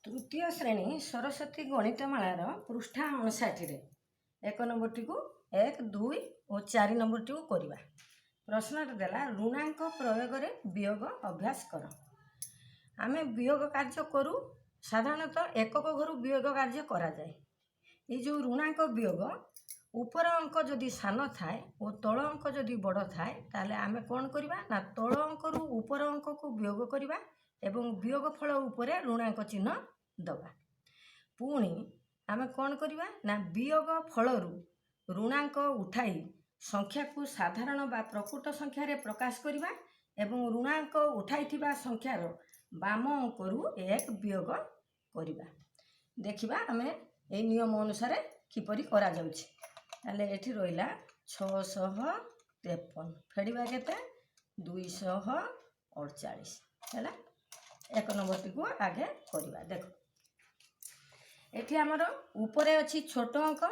तृतीय श्रेणी सरस्वती गणितमालार पृष्ठा 59 एक नंबर को 1, 2 और 4 नंबर टी करवा। प्रश्न देला ऋणांक प्रयोग में वियोग अभ्यास कर। आम वियोग कार्य करूँ साधारणतः एकक घर वियोग कार्य करा जाए। ये जो ऋणांक वियोग ऊपर अंक जदि सान थाए और तल अंक जदि बड़ थाए ताले आम कौन करवा ना तल अंक रु ऊपर अंक को वियोग करवा एवं वियोग फल उपरे ऋणांक चिन्ह दबा। पुणी आम कौन करवा ना वियोग फल ऋणांक उठाई संख्या को साधारण बा प्रकृत संख्या रे प्रकाश करवा एवं ऋणांक उठाई संख्यार बाम अंक रु एक वियोग करवा। देखिबा आम ए नियम अनुसार किपरि करा जाउछि। ताले एठी रहिला 653 फेडिबा केते 248 हैला। एक नंबर टी को आगे करवा। देखो एठी हमर ऊपरे अछि छोट अंक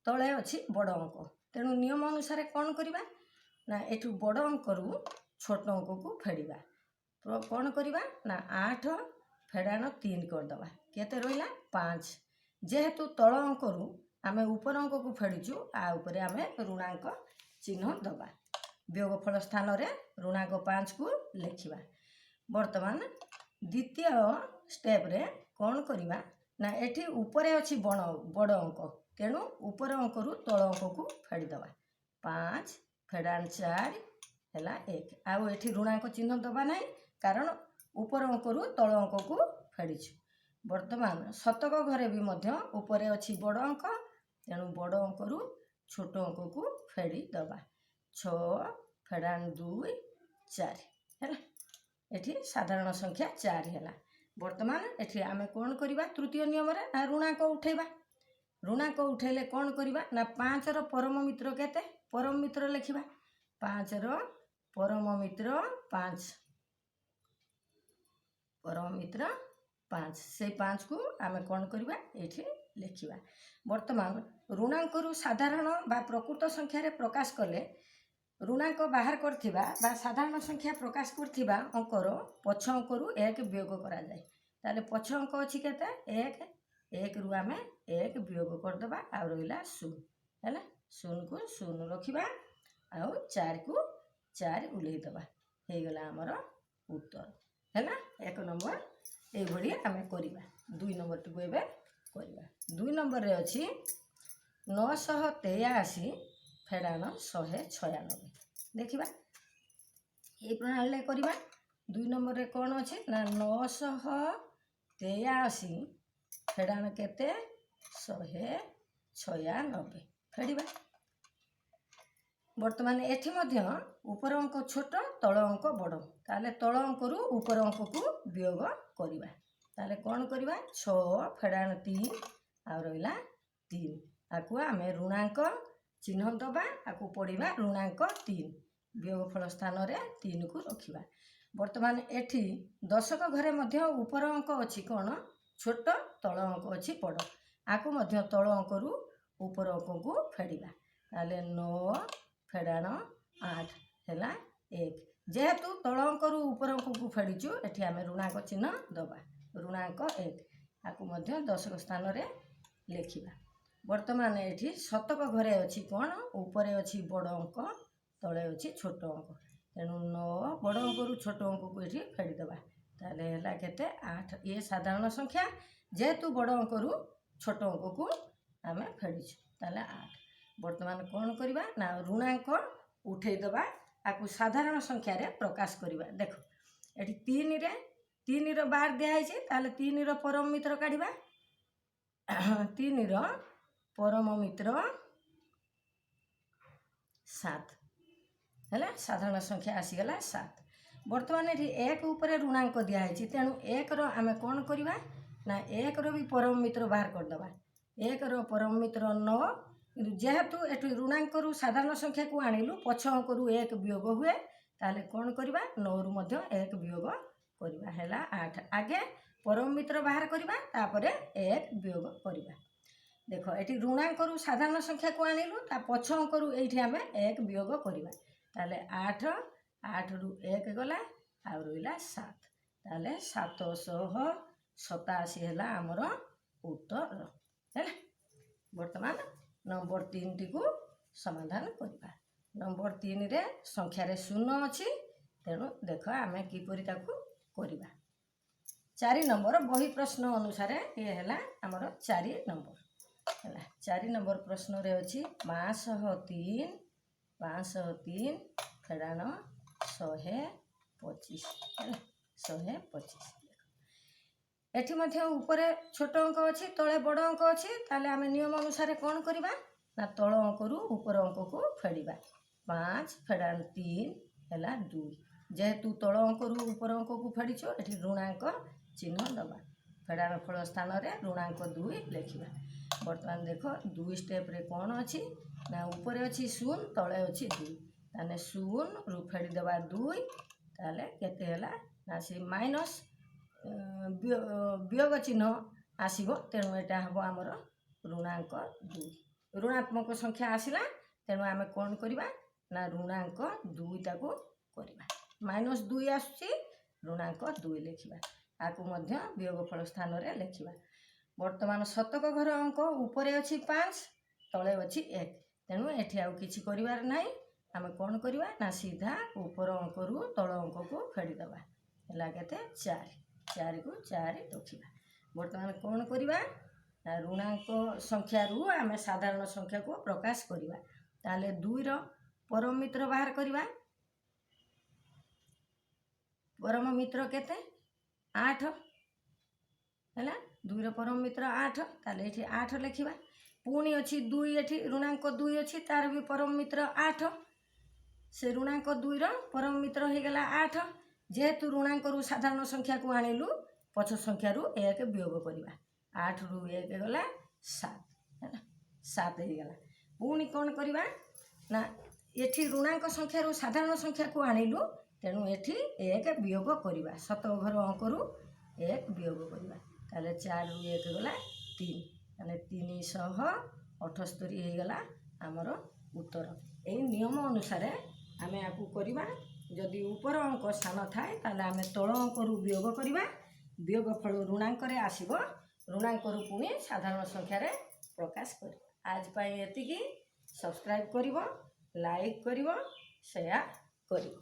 तळे अछि बड़ अंक, तेणु नियम अनुसार कौन करवा ना एठू बड़ अंक रु छोट अंक को फेडिबा। कौन करवा ना 8 फेडाण 3 करदबा केते रहिला 5। जेहेतु तल अंक रु आमे ऊपर अंक को फेडीचु आ ऊपर आमे ऋणांक चिन्ह दबा। वियोगफल स्थान रे ऋणांक 5 को लिखिबा। वर्तमान द्वितीय स्टेप रे कौन करवा ना एठी ऊपर अछि बड़ अंक, तेणु ऊपर अंक रु तल अंक को फेडीदबा। 5 फेडाण 4 हैला 1। आउ एठी ऋणांक चिन्ह दबा नहीं कारण ऊपर अंक रु तल अंक को फेडीछु। वर्तमान शतक घरे भी मध्य ऊपर अछि बड़ अंक, तेणु बड़ अंक रु छोट अंक को फेडी दबा। 6 फेडाण 2 4 हैला। एठी साधारण संख्या 4 हैला। वर्तमान एठी आमे कौन करवा तृतीय नियम रे ना ऋणांक उठेबा। ऋणांक उठेले कौन करवा ना 5 रो परम मित्र केते परम मित्र लिखिबा। 5 रो परम मित्र 5 परम मित्र 5 से 5 को आमे कौन करवा एठी लिखिबा। वर्तमान ऋणांक रु साधारण बा प्रकृत संख्या रे प्रकाश कले ऋणांक बाहर करथिबा बा साधारण संख्या प्रकाश करथिबा अंकर पछ अंक रु 1 वियोग करा जाए। ताले पछ अंक अछि केते 1 1 रु आमे 1 वियोग कर दबा आ रहिला 0 हैला। 0 को 0 रखिबा आ 4 को 4 उलेई दबा हे गेला हमर उत्तर हैला। एक नंबर ए भली आमे करिबा। 2 नंबर टी को एबे करिबा। 2 नंबर रे अछि 983 फेडाण 196। देखिबा ए प्रणाली करिबा। 2 नंबर रे कोन अछि ना 983 फेडाण केते 196 फेडिबा। वर्तमान एठी मध्य ऊपर अंक छोट तल अंक बड़, ताले तल अंक रु ऊपर अंक को वियोग करिबा। ताले कोन करिबा 6 फेडाण 3 आ रहिला 3। आकु आमे ऋणांक चिन्ह दबा आकु पड़िबा ऋणांक 3 वियोगफल स्थान रे 3 को रखिबा। वर्तमान एठी दशक घरे मध्य ऊपर अंक अछि कोन छोट तल अंक अछि बड़, आकु मध्य तल अंक रु ऊपर अंक को फेडिबा। ताले 9 फेडाण 8 हैला 1। जेहेतु तल अंक रु ऊपर अंक को फेडीचु एठी आमे ऋणांक चिन्ह दबा ऋणांक 1 आकु मध्य दशक स्थान रे लिखिबा। वर्तमान एठी शतक घरे अछि कोन ऊपर अछि बड़ अंक तले अछि छोट अंक, तेणु 9 बड़ अंक रु छोट अंक को एठी फेडी दबा। ताले हैला केते 8। ये साधारण संख्या जेहेतु बड़ अंक रु छोट अंक को आमे फेडीछु ताले 8। वर्तमान कौन करवा ना ऋणांक उठे दबा आकु साधारण संख्या रे प्रकाश करवा। देखो एठी 3 रे 3 रो बार दिया है ताले 3 रो परम मित्र काढिबा। 3 रो परम मित्र 7 हैला। साधारण संख्या आसी गला 7। वर्तमान एठी 1 ऊपर ऋणांक दिया है तेणु 1 रो आमे कौन करवा ना 1 रो भी परम मित्र बाहर कर दबा। 1 रो परम मित्र 9, जेहेतु एठी ऋणांक रु साधारण संख्या को आनिलु पछ अंक रु 1 वियोग हुए ताले कौन करवा 9 रु मध्य 1 वियोग करवा हैला 8। आगे परम मित्र बाहर करवा तापरे 1 वियोग करवा। देखो एठी ऋणांक रु साधारण संख्या को आनिलु ता पछ अंक रु एठी आमे 1 वियोग करवा। ताले 8 8 रु 1 गला आ रहिला 7 ताले 700 87 ହେଲା ଆମର ଉତ୍ତର ହେଲା। ବର୍ତ୍ତମାନ ନମ୍ବର 3ଟି କୁ ସମାଧାନ କରିବା। ନମ୍ବର 3ରେ ସଂଖ୍ୟାରେ 0 ଅଛି, ତେଣୁ ଦେଖ ଆମେ କିପରି ତାକୁ କରିବା। 4 ନମ୍ବର ବହି ପ୍ରଶ୍ନ ଅନୁସାରେ ଇଏ ହେଲା ଆମର 4 ନମ୍ବର ହେଲା। 4 ନମ୍ବର ପ୍ରଶ୍ନରେ ଅଛି 503 ଫେଡ଼ାଣ 125 ହେଲା। 125 ଏଠି ମଧ୍ୟ ଉପରେ ଛୋଟ ଅଙ୍କ ଅଛି, ତଳେ ବଡ଼ ଅଙ୍କ ଅଛି। ତାହେଲେ ଆମେ ନିୟମ ଅନୁସାରେ କ'ଣ କରିବା ନା ତଳ ଅଙ୍କରୁ ଉପର ଅଙ୍କକୁ ଫେଡ଼ିବା। 5 ଫେଡ଼ାଣ 3 ହେଲା 2। ଯେହେତୁ ତଳ ଅଙ୍କରୁ ଉପର ଅଙ୍କକୁ ଫେଡ଼ିଛୁ, ଏଠି ଋଣାଙ୍କ ଚିହ୍ନ ଦେବା। ଫେଡ଼ାଣ ଫଳ ସ୍ଥାନରେ ଋଣାଙ୍କ 2 ଲେଖିବା। ବର୍ତ୍ତମାନ ଦେଖ 2 ଷ୍ଟେପ୍ରେ କ'ଣ ଅଛି ନା ଉପରେ ଅଛି 0, ତଳେ ଅଛି 2। ତାହେଲେ 0ରୁ ଫେଡ଼ିଦେବା 2। ତାହେଲେ କେତେ ହେଲା ନା ସେ ମାଇନସ୍ ବିୟୋଗ ଚିହ୍ନ ଆସିବ, ତେଣୁ ଏଇଟା ହେବ ଆମର ଋଣାଙ୍କ 2। ଋଣାତ୍ମକ ସଂଖ୍ୟା ଆସିଲା, ତେଣୁ ଆମେ କ'ଣ କରିବା ନା ଋଣାଙ୍କ 2ଟାକୁ କରିବା। -2 ଆସୁଛି, ଋଣାଙ୍କ 2 ଲେଖିବା। ଆକୁ ମଧ୍ୟ ବିୟୋଗ ଫଳ ସ୍ଥାନରେ ଲେଖିବା। ବର୍ତ୍ତମାନ ଶତକ ଘର ଅଙ୍କ ଉପରେ ଅଛି 5, ତଳେ ଅଛି 1, ତେଣୁ ଏଠି ଆଉ କିଛି କରିବାର ନାହିଁ। ଆମେ କ'ଣ କରିବା ନା ସିଧା ଉପର ଅଙ୍କରୁ ତଳ ଅଙ୍କକୁ ଫେଡ଼ିଦେବା। ହେଲା କେତେ 4, 4କୁ 4 ରଖିବା। ବର୍ତ୍ତମାନ କ'ଣ କରିବା ନା ଋଣାଙ୍କ ସଂଖ୍ୟାରୁ ଆମେ ସାଧାରଣ ସଂଖ୍ୟାକୁ ପ୍ରକାଶ କରିବା। ତାହେଲେ 2ର ପରମ ମିତ୍ର ବାହାର କରିବା। ପରମ ମିତ୍ର କେତେ 8 ହେଲା। 2ର ପରମ ମିତ୍ର 8, ତାହେଲେ ଏଠି 8 ଲେଖିବା। ପୁଣି ଅଛି 2, ଏଠି ଋଣାଙ୍କ 2 ଅଛି, ତାର ବି ପରମ ମିତ୍ର 8। ସେ ଋଣାଙ୍କ 2ର ପରମ ମିତ୍ର ହେଇଗଲା 8। ଯେହେତୁ ଋଣାଙ୍କରୁ ସାଧାରଣ ସଂଖ୍ୟାକୁ ଆଣିଲୁ, ପଛ ସଂଖ୍ୟାରୁ 1 ବିୟୋଗ କରିବା। 8ରୁ 1 ଗଲା 7 ହେଲା, 7 ହେଇଗଲା। ପୁଣି କ'ଣ କରିବା ନା ଏଠି ଋଣାଙ୍କ ସଂଖ୍ୟାରୁ ସାଧାରଣ ସଂଖ୍ୟାକୁ ଆଣିଲୁ, ତେଣୁ ଏଠି 1 ବିୟୋଗ କରିବା। ଶତକ ଘର ଅଙ୍କରୁ 1 ବିୟୋଗ କରିବା। ତାହେଲେ 4ରୁ 1 ଗଲା 3, ତାହେଲେ 378 ହେଇଗଲା ଆମର ଉତ୍ତର। ଏହି ନିୟମ ଅନୁସାରେ ଆମେ ଆକୁ କରିବା। ଯଦି ଉପର ଅଙ୍କ ସାନ ଥାଏ, ତାହେଲେ ଆମେ ତଳ ଅଙ୍କରୁ ବିୟୋଗ କରିବା। ବିୟୋଗ ଫଳ ଋଣାଙ୍କରେ ଆସିବ, ଋଣାଙ୍କରୁ ପୁଣି ସାଧାରଣ ସଂଖ୍ୟାରେ ପ୍ରକାଶ କରିବା। ଆଜି ପାଇଁ ଏତିକି। ସବସ୍କ୍ରାଇବ୍ କରିବ, ଲାଇକ୍ କରିବ, ସେୟାର କରିବ।